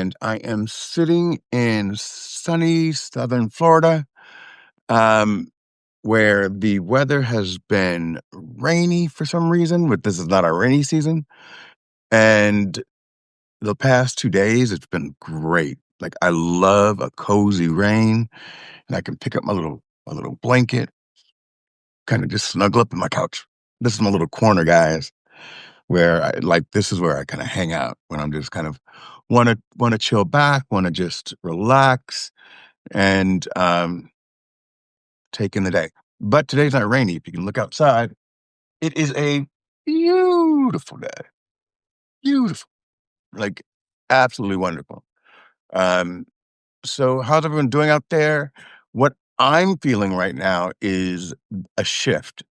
and I am sitting in sunny southern Florida, um, where the weather has been rainy for some reason, but this is not a rainy season. And the past 2 days, it's been great. Like I love a cozy rain, and I can pick up my little blanket, kind of just snuggle up in my couch. This is my little corner, guys, where I like this is where I kind of hang out when I'm just kind of wanna chill back, wanna just relax and take in the day. But today's not rainy. If you can look outside, it is a beautiful day. Beautiful. Like absolutely wonderful. Um, so how's everyone doing out there? What I'm feeling right now is a shift.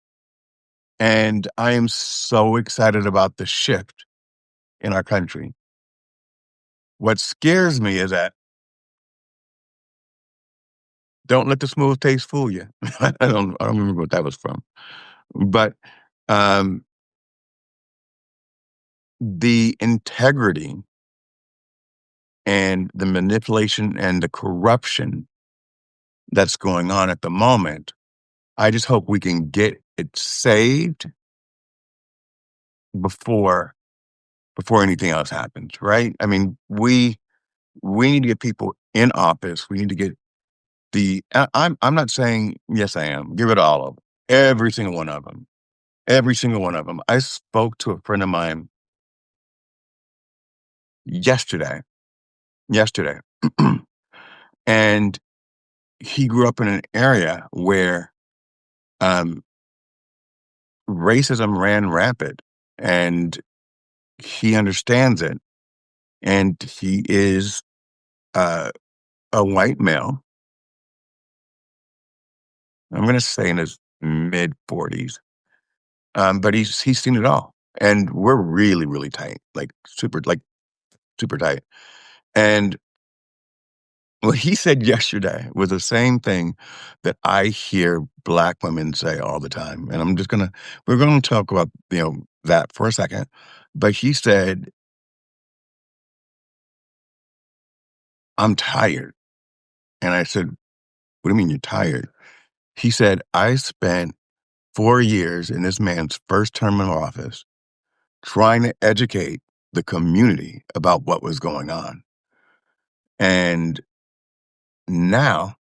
And I am so excited about the shift in our country. What scares me is that don't let the smooth taste fool you. I don't remember what that was from. But um the integrity and the manipulation and the corruption that's going on at the moment, I just hope we can get it saved before before anything else happens, right? I mean, we need to get people in office. We need to get I'm not saying yes, I am. Give it all of 'em. Every single one of them. Every single one of them. I spoke to a friend of mine yesterday. Yesterday. And he grew up in an area where um, racism ran rampant, and he understands it. And he is uh, a white male. I'm going to say in his mid 40s, but he's seen it all, and we're really really tight, like super tight. And what he said yesterday was the same thing that I hear black women say all the time. And we're gonna talk about, that for a second. But he said, I'm tired. And I said, what do you mean you're tired? He said, I spent 4 years in this man's first term in office trying to educate the community about what was going on. And now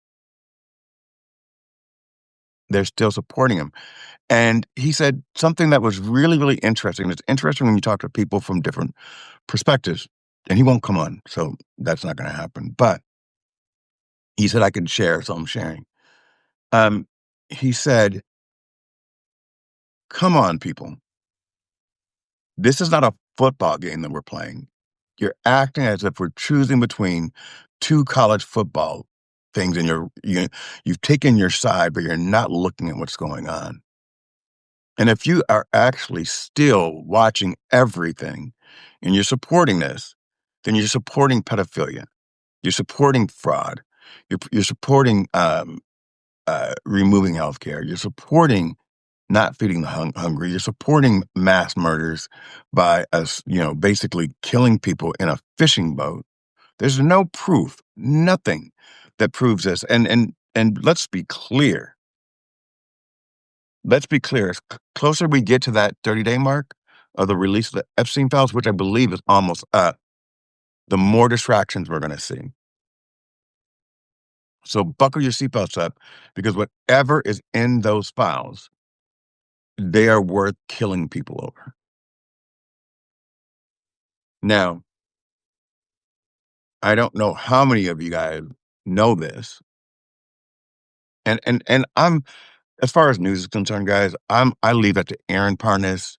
they're still supporting him. And he said something that was really, really interesting. It's interesting when you talk to people from different perspectives, and he won't come on, so that's not going to happen. But he said I could share, so I'm sharing. Um, he said, "Come on, people. This is not a football game that we're playing. You're acting as if we're choosing between two college football things, and you've taken your side, but you're not looking at what's going on. And if you are actually still watching everything and you're supporting this, then you're supporting pedophilia. You're supporting fraud. You're supporting removing healthcare. You're supporting not feeding the hungry. You're supporting mass murders by us, basically killing people in a fishing boat. There's no proof, nothing that proves this. And let's be clear. Let's be clear. As closer we get to that 30-day mark of the release of the Epstein files, which I believe is almost up, the more distractions we're going to see. So buckle your seatbelts up, because whatever is in those files, they are worth killing people over. Now, I don't know how many of you guys know this, and I'm as far as news is concerned, guys, I leave that to Aaron Parnas,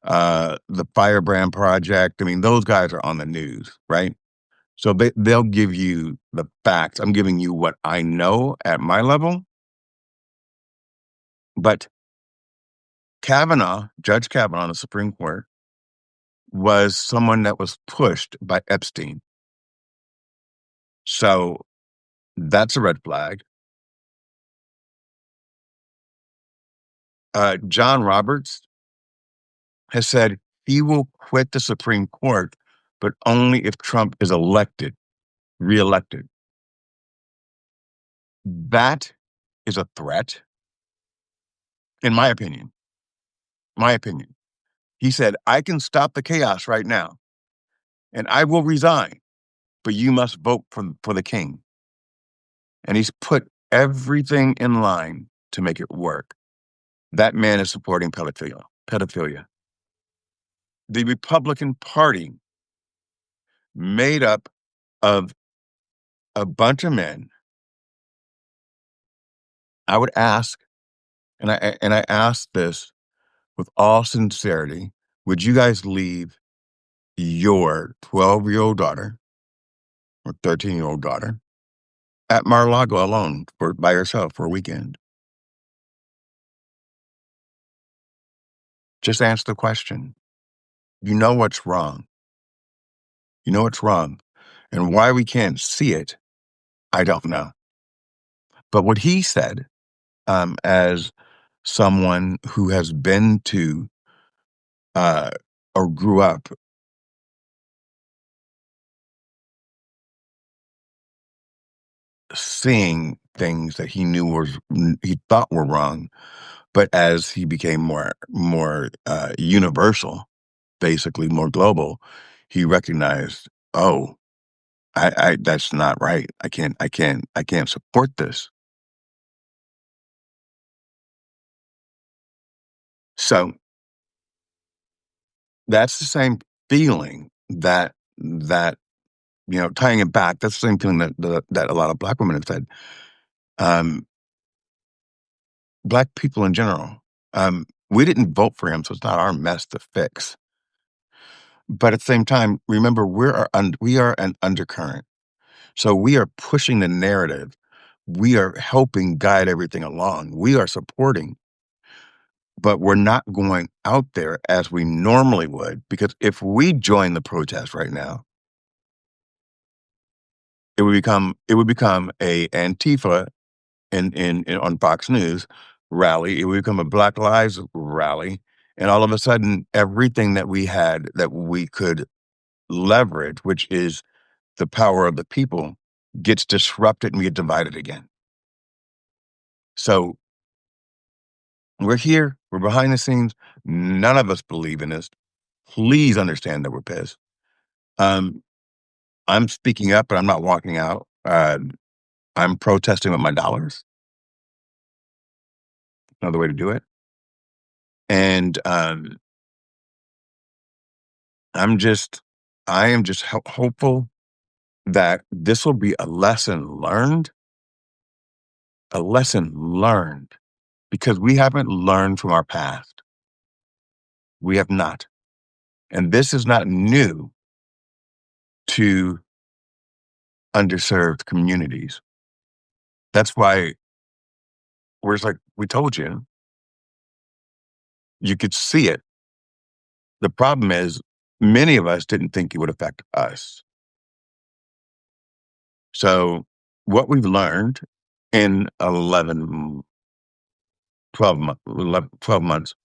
the Firebrand Project. I mean, those guys are on the news, right? So they'll give you the facts. I'm giving you what I know at my level. But Judge Kavanaugh on the Supreme Court, was someone that was pushed by Epstein. So that's a red flag. John Roberts has said he will quit the Supreme Court, but only if Trump is elected reelected. That is a threat, in my opinion. My opinion. He said, I can stop the chaos right now and I will resign, but you must vote for the king. And he's put everything in line to make it work. That man is supporting pedophilia. Pedophilia. The Republican Party, made up of a bunch of men, I would ask, and I ask this with all sincerity, would you guys leave your 12-year-old daughter or 13-year-old daughter at Mar-a-Lago alone by herself for a weekend? Just answer the question. You know what's wrong. You know what's wrong. And why we can't see it, I don't know. But what he said, as someone who has been to uh, or grew up seeing things that he thought were wrong, but as he became more universal, basically more global, he recognized, oh, I that's not right. I can't support this. So that's the same feeling that tying it back. That's the same feeling that a lot of Black women have said. Um, Black people in general. We didn't vote for him, so it's not our mess to fix. But at the same time, remember we are an undercurrent. So we are pushing the narrative. We are helping guide everything along. We are supporting, but we're not going out there as we normally would, because if we join the protest right now, it would become a Antifa in on Fox News rally. It would become a Black Lives rally, and all of a sudden, everything that we had that we could leverage, which is the power of the people, gets disrupted and we get divided again. So we're here, we're behind the scenes. None of us believe in this. Please understand that we're pissed. Um, I'm speaking up, but I'm not walking out. I'm protesting with my dollars. Another way to do it. And I am just hopeful that this will be a lesson learned, because we haven't learned from our past. We have not. And this is not new to underserved communities. That's why we told you, you could see it. The problem is many of us didn't think it would affect us. So what we've learned in 12 months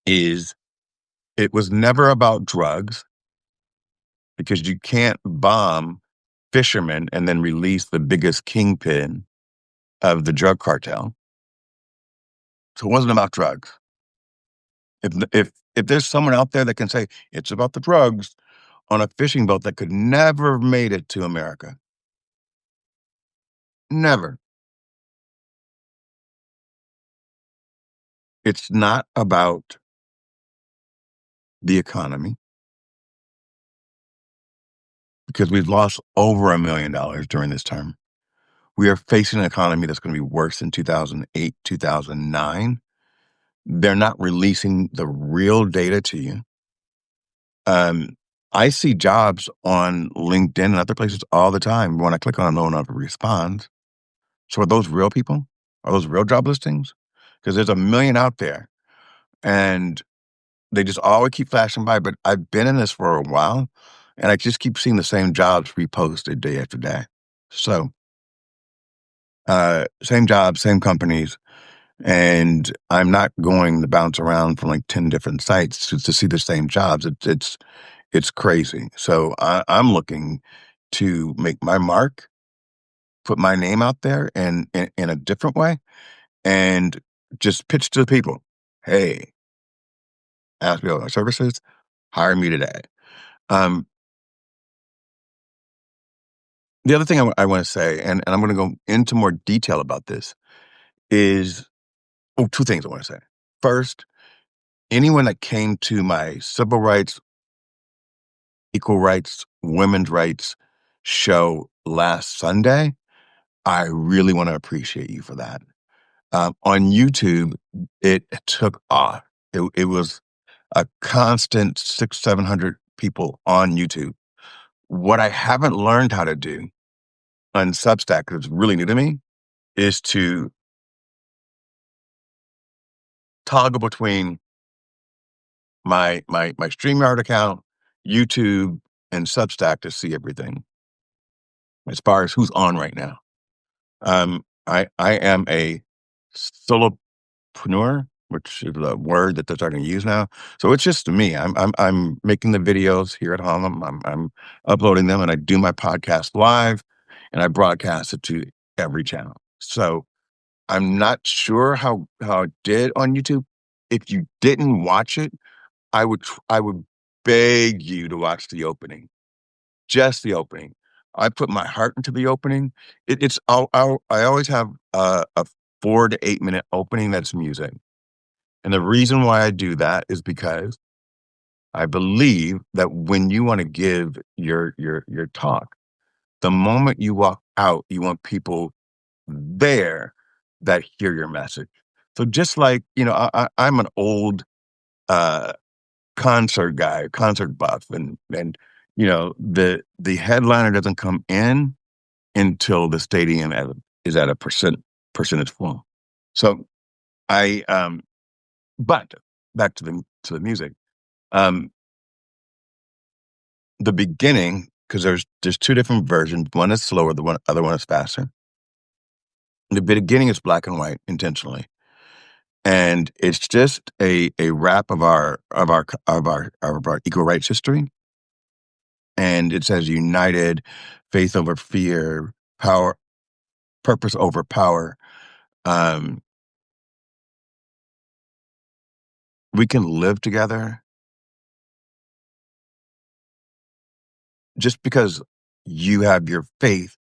is it was never about drugs, because you can't bomb fishermen and then release the biggest kingpin of the drug cartel. So it wasn't about drugs. If there's someone out there that can say it's about the drugs on a fishing boat that could never have made it to America, never. It's not about the economy, because we've lost over $1 million during this term. We are facing an economy that's going to be worse than 2008, 2009. They're not releasing the real data to you. I see jobs on LinkedIn and other places all the time. When I click on them, no one ever responds. So are those real people? Are those real job listings? Because there's 1 million out there, and they just always keep flashing by. But I've been in this for a while, and I just keep seeing the same jobs reposted day after day. So, same jobs, same companies, and I'm not going to bounce around from like 10 different sites to see the same jobs. It's crazy. So I'm looking to make my mark, put my name out there in a different way, and just pitch to the people, "Hey, ask me about my services, hire me today." Um, the other thing I wanna say, and I'm gonna go into more detail about this, is oh, 2 things I wanna say. First, anyone that came to my civil rights, equal rights, women's rights show last Sunday, I really wanna appreciate you for that. On YouTube, it took off. It was a constant 600, 700 people on YouTube. What I haven't learned how to do on Substack, 'cause it's really new to me, is to toggle between my StreamYard account, YouTube, and Substack to see everything as far as who's on right now. I am a solopreneur, which is a word that they're starting to use now. So it's just me. I'm making the videos here at home. I'm uploading them, and I do my podcast live, and I broadcast it to every channel. So I'm not sure how it did on YouTube. If you didn't watch it, I would beg you to watch the opening, just the opening. I put my heart into the opening. I always have a 4 to 8 minute opening that's music, and the reason why I do that is because I believe that when you want to give your talk, the moment you walk out, you want people there that hear your message. So just like I'm an old uh, concert guy, concert buff, and the headliner doesn't come in until the stadium is at a percentage full. So I but back to the music. Um, the beginning, because there's two different versions. One is slower, the other one is faster. The beginning is black and white intentionally, and it's just a wrap of our equal rights history. And it says united, faith over fear, power, purpose over power. Um, we can live together. Just because you have your faith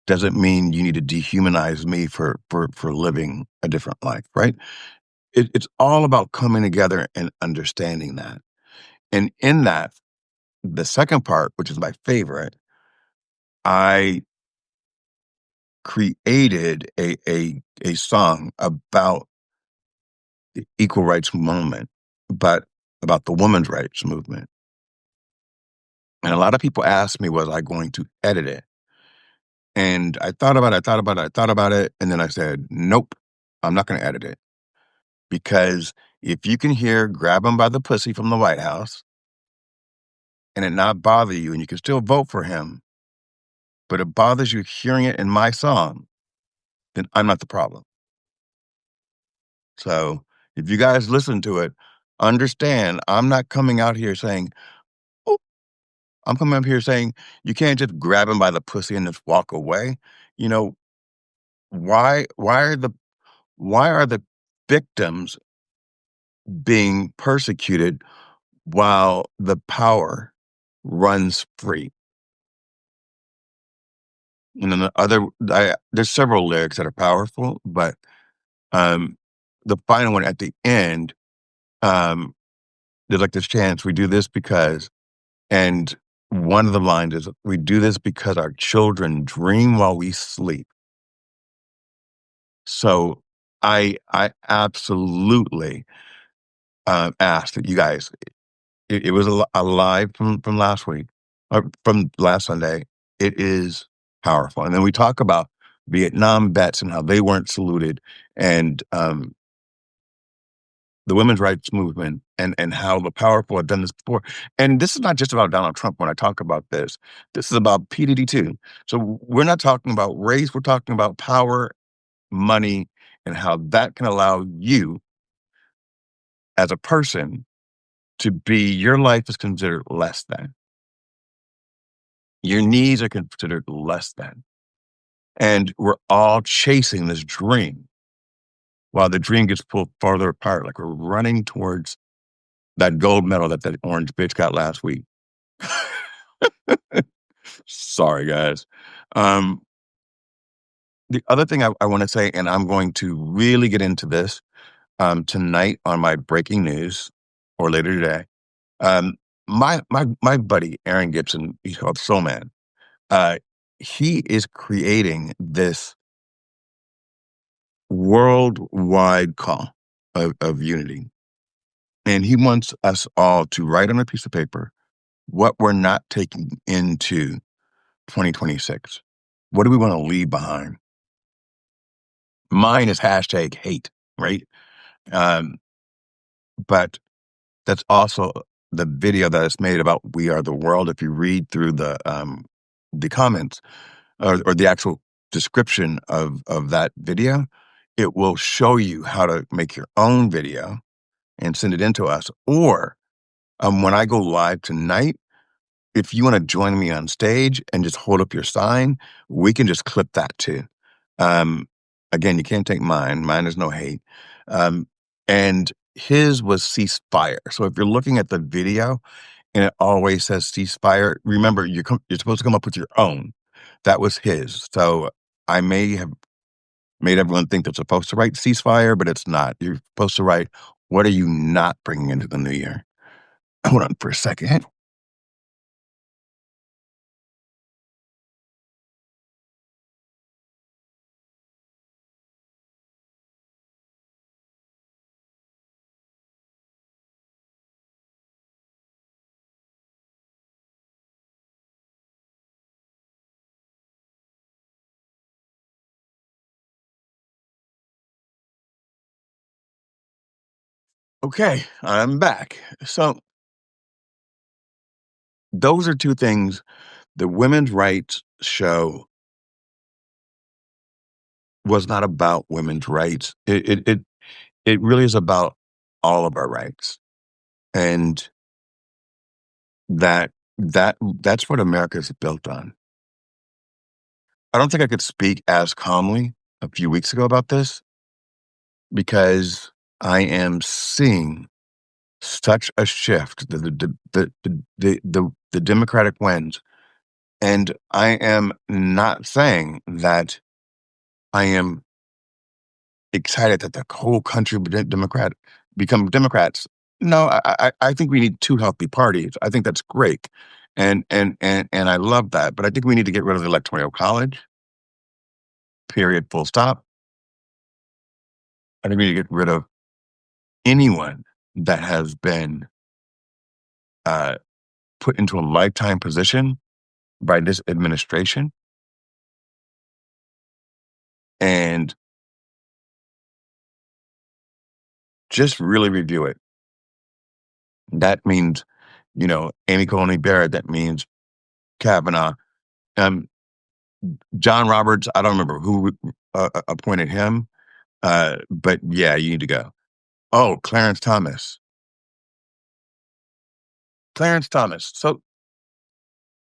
doesn't mean you need to dehumanize me for living a different life, right? It's all about coming together and understanding that. And in that, the second part, which is my favorite, I created a song about the equal rights movement, but about the women's rights movement. And a lot of people asked me, was I going to edit it? And I thought about it, I thought about it, I thought about it, and then I said, nope, I'm not going to edit it. Because if you can hear grab him by the pussy from the White House and it not bother you, and you can still vote for him, but it bothers you hearing it in my song, then I'm not the problem. So if you guys listen to it, understand I'm not coming out here saying, oh, I'm coming up here saying you can't just grab him by the pussy and just walk away. You know, why are the victims being persecuted while the power runs free? And then there's several lyrics that are powerful, but um, the final one at the end, um, there's like this chance we do this because, and one of the lines is, we do this because our children dream while we sleep. So I absolutely ask that you guys. It was a live from last week, from last Sunday. It is powerful, and then we talk about Vietnam vets and how they weren't saluted, and the women's rights movement, and how the powerful have done this before. And this is not just about Donald Trump. When I talk about this, this is about PDD too. So we're not talking about race. We're talking about power, money, and how that can allow you as a person to be your life is considered less than. Your needs are considered less than. And we're all chasing this dream while the dream gets pulled farther apart, like we're running towards that gold medal that that orange bitch got last week. Sorry, guys. Um, the other thing I want to say, and I'm going to really get into this tonight on my breaking news or later today. Um, my buddy Aaron Gibson, he's called Soul Man. Uh, he is creating this worldwide call of unity, and he wants us all to write on a piece of paper what we're not taking into 2026. What do we want to leave behind? Mine is hashtag hate, right? Um, but that's also the video that is made about "We Are the World." If you read through the comments or the actual description of that video, it will show you how to make your own video and send it in to us. Or when I go live tonight, if you want to join me on stage and just hold up your sign, we can just clip that too. Um, Again, you can't take mine. Mine is no hate. Um, and his was ceasefire. So if you're looking at the video and it always says ceasefire, remember you're supposed to come up with your own. That was his. So I may have made everyone think they're supposed to write ceasefire, but it's not. You're supposed to write, what are you not bringing into the new year? Hold on for a second. Okay, I'm back. So those are two things the women's rights show was not about women's rights. It really is about all of our rights, and that's what America is built on. I don't think I could speak as calmly a few weeks ago about this because I am seeing such a shift. The Democratic wins, and I am not saying that I am excited that the whole country would become Democrats. No, I think we need two healthy parties. I think that's great, and I love that. But I think we need to get rid of the electoral college. Period. Full stop. I think we need to get rid of anyone that has been uh, put into a lifetime position by this administration, and just really review it. That means, Amy Coney Barrett. That means Kavanaugh. Um, John Roberts, I don't remember who appointed him, but yeah, you need to go. Oh, Clarence Thomas. Clarence Thomas. So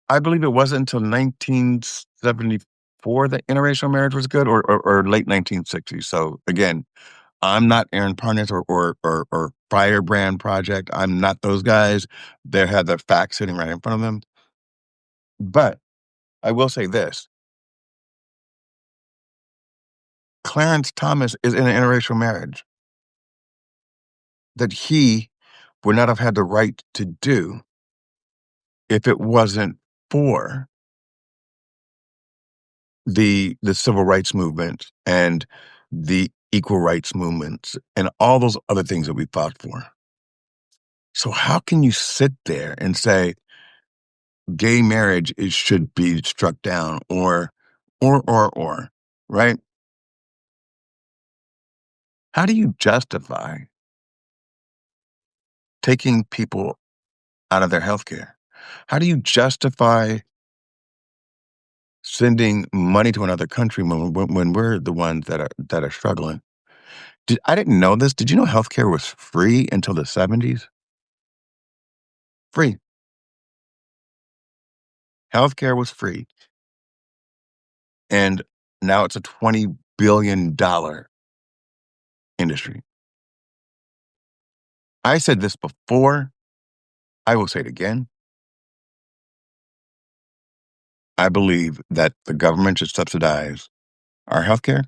I believe it wasn't until 1974 that interracial marriage was good, or late 1960s. So again, I'm not Aaron Parnas or Firebrand Project. I'm not those guys. They had the facts sitting right in front of them. But I will say this: Clarence Thomas is in an interracial marriage that he would not have had the right to do if it wasn't for the civil rights movement and the equal rights movements and all those other things that we fought for. So how can you sit there and say gay marriage should be struck down or, right? How do you justify taking people out of their health care? How do you justify sending money to another country when we're the ones that are struggling? I didn't know this. Did you know healthcare was free until the 70s? 70s? Free. Healthcare was free, and now it's a $20 billion industry. I said this before, I will say it again. I believe that the government should subsidize our healthcare.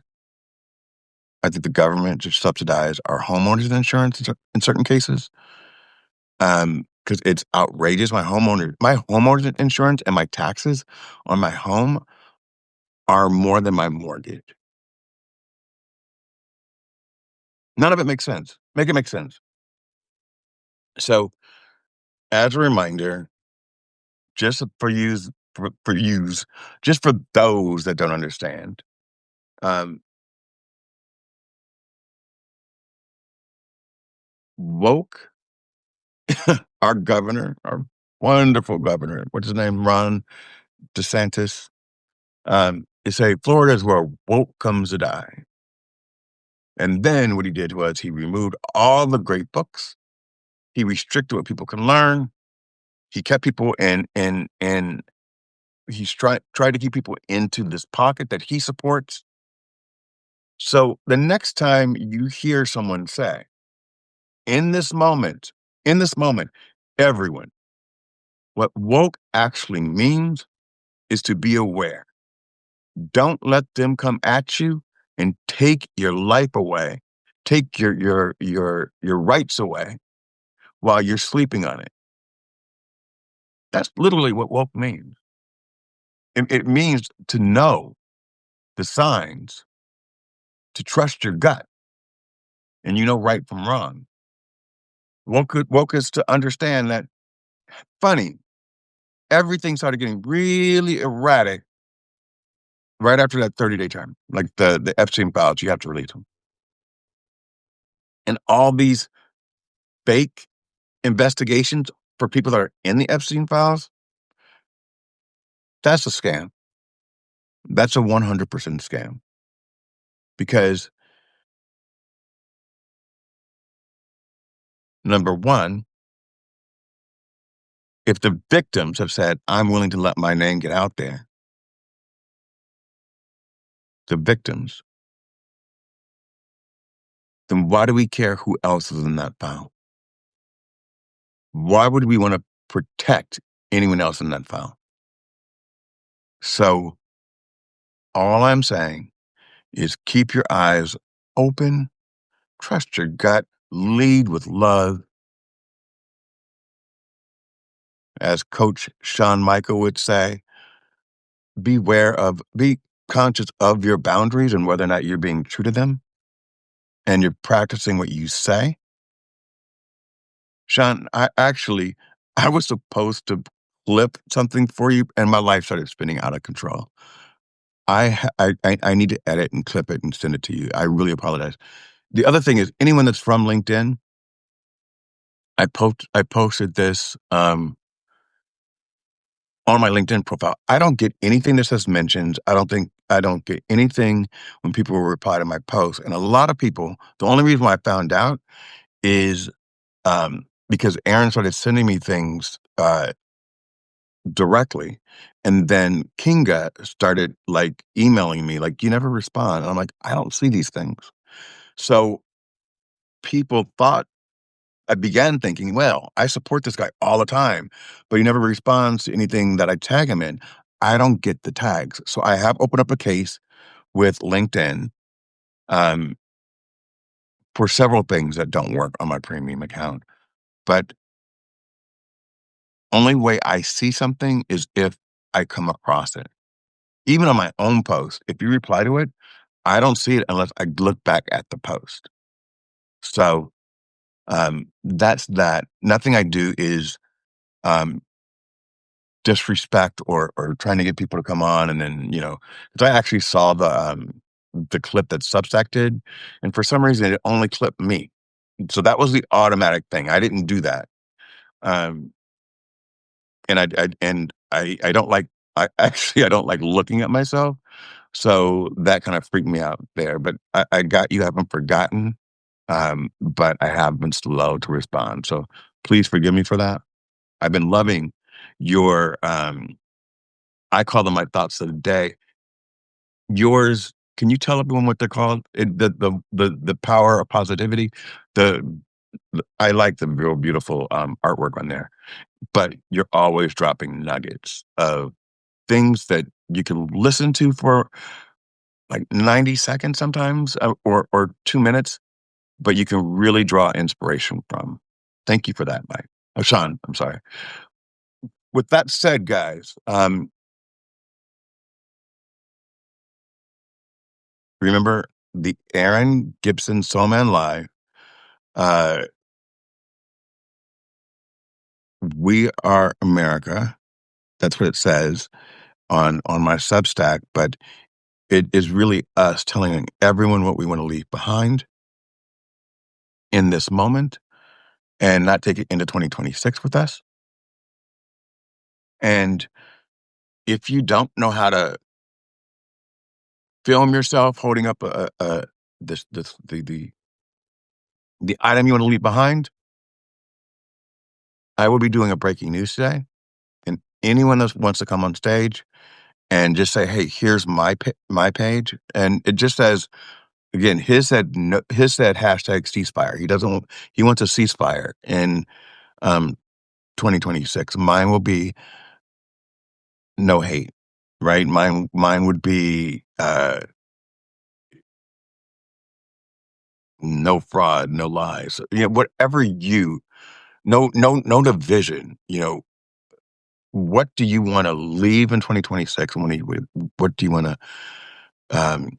I think the government should subsidize our homeowners insurance in certain cases, because it's outrageous. My homeowner's insurance and my taxes on my home are more than my mortgage. None of it makes sense. Make it make sense. So, as a reminder, just for use for use, just for those that don't understand, um, woke our governor, our wonderful governor, what's his name, Ron DeSantis, to say Florida is where woke comes to die. And then what he did was he removed all the great books. He restricted what people can learn. He kept people in he's tried to keep people into this pocket that he supports. So the next time you hear someone say, in this moment, in this moment, everyone, what woke actually means is to be aware. Don't let them come at you and take your life away, take your rights away while you're sleeping on it. That's literally what woke means. It means to know the signs, to trust your gut, and you know right from wrong. Woke is to understand that, funny, everything started getting really erratic right after that 30-day time, like the Epstein files, you have to release them. And all these fake investigations for people that are in the Epstein files, that's a scam. That's a 100% scam. Because number one, if the victims have said, I'm willing to let my name get out there, the victims, then why do we care who else is in that file? Why would we want to protect anyone else in that file? So all I'm saying is keep your eyes open, trust your gut, lead with love. As Coach Shawn Michael would say, be conscious of your boundaries and whether or not you're being true to them and you're practicing what you say. Shawn, I was supposed to clip something for you and my life started spinning out of control. I need to edit and clip it and send it to you. I really apologize. The other thing is anyone that's from LinkedIn, I posted this on my LinkedIn profile. I don't get anything that says mentions. I don't get anything when people reply to my post. And a lot of people, the only reason why I found out is because Aaron started sending me things directly. And then Kinga started like emailing me, like, you never respond. And I'm like, I don't see these things. So people thought, I began thinking, well, I support this guy all the time, but he never responds to anything that I tag him in. I don't get the tags. So I have opened up a case with LinkedIn um, for several things that don't work on my premium account. But only way I see something is if I come across it. Even on my own post, if you reply to it, I don't see it unless I look back at the post. So that's that. Nothing I do is um, disrespect or trying to get people to come on and then, 'cause I actually saw the clip that Substack did, and for some reason, it only clipped me. So that was the automatic thing. I didn't do that. Um, and I don't like I actually, I don't like looking at myself, so that kinda freaked me out there, but I got you haven't forgotten, but I have been slow to respond, so please forgive me for that. I've been loving your, I call them my thoughts of the day. Yours, can you tell everyone what they're called? The power of positivity. The, I like the real beautiful artwork on there, but you're always dropping nuggets of things that you can listen to for like 90 seconds sometimes, or 2 minutes, but you can really draw inspiration from. Thank you for that, Mike. Oh, Sean, I'm sorry. With that said, guys, remember the Aaron Gibson Soul Man Live. Uh, we are America. That's what it says on my Substack, but it is really us telling everyone what we want to leave behind in this moment and not take it into 2026 with us. And if you don't know how to film yourself holding up this the item you want to leave behind, I will be doing a breaking news today, and anyone that wants to come on stage and just say, "Hey, here's my page," and it just says again, his said hashtag ceasefire. He wants a ceasefire in um 2026. Mine will be no hate, right? Mine would be no fraud, no lies. Whatever no division. What do you want to leave in 2026? What do you want to um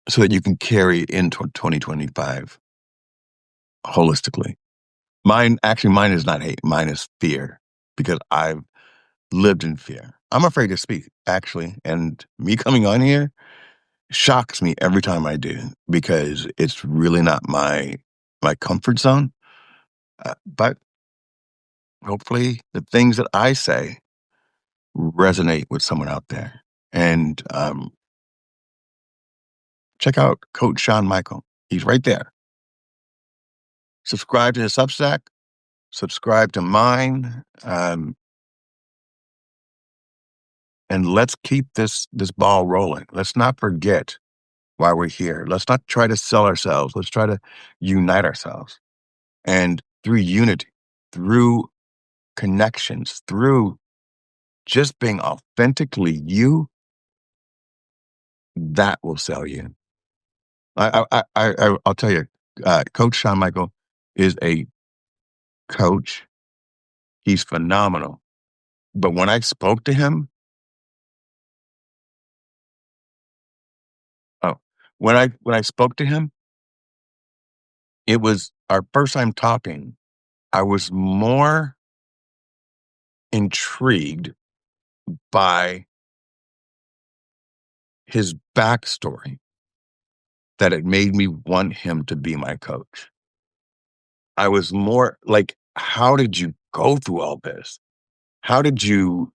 so that you can carry into 2025 holistically? Mine is not hate. Mine is fear because I've lived in fear. I'm afraid to speak, actually. And me coming on here shocks me every time I do because it's really not my comfort zone. But hopefully the things that I say resonate with someone out there. And check out Coach Sean Michael. He's right there. Subscribe to his Substack, subscribe to mine. And let's keep this ball rolling. Let's not forget why we're here. Let's not try to sell ourselves. Let's try to unite ourselves. And through unity, through connections, through just being authentically you, that will sell you. I'll tell you, Coach Shawn Michael is a coach. He's phenomenal. But when I spoke to him, oh, when I spoke to him, it was our first time talking. I was more intrigued by his backstory that it made me want him to be my coach. I was more like, how did you go through all this? How did you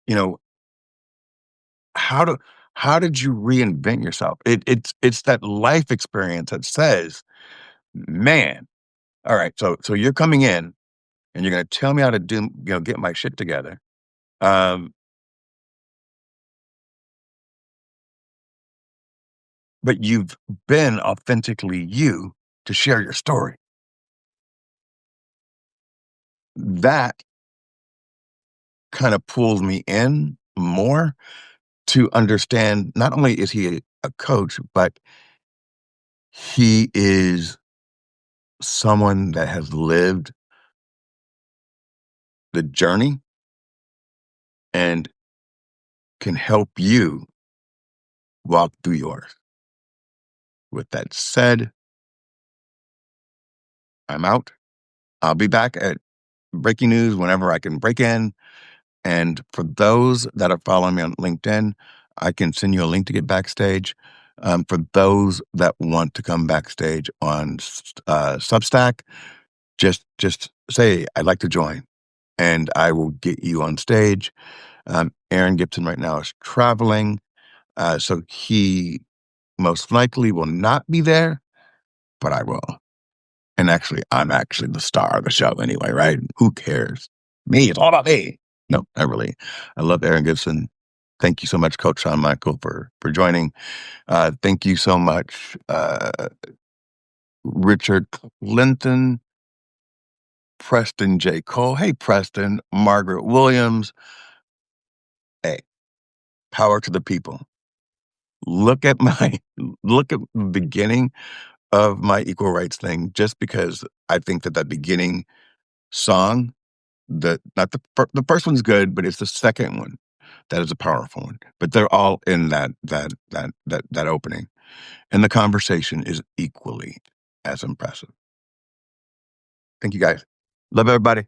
know, how do how did you reinvent yourself? It's that life experience that says, man, all right, so you're coming in and you're gonna tell me how to get my shit together. Um, but you've been authentically you to share your story. That kind of pulls me in more to understand not only is he a coach, but he is someone that has lived the journey and can help you walk through yours. With that said, I'm out. I'll be back at breaking news whenever I can break in. And for those that are following me on LinkedIn, I can send you a link to get backstage. For those that want to come backstage on Substack, just say I'd like to join, and I will get you on stage. Aaron Gibson right now is traveling, so he most likely will not be there, but I will. And actually, I'm actually the star of the show anyway, right? Who cares? Me, it's all about me. No, I love Aaron Gibson. Thank you so much, Coach Shawn Michael, for joining. Thank you so much, Richard Clinton, Preston J. Cole. Hey, Preston, Margaret Williams. Hey, power to the people. Look at my look at the beginning of my equal rights thing, just because I think that beginning song, not the first one's good, but it's the second one that is a powerful one. But they're all in that opening, and the conversation is equally as impressive. Thank you, guys. Love everybody.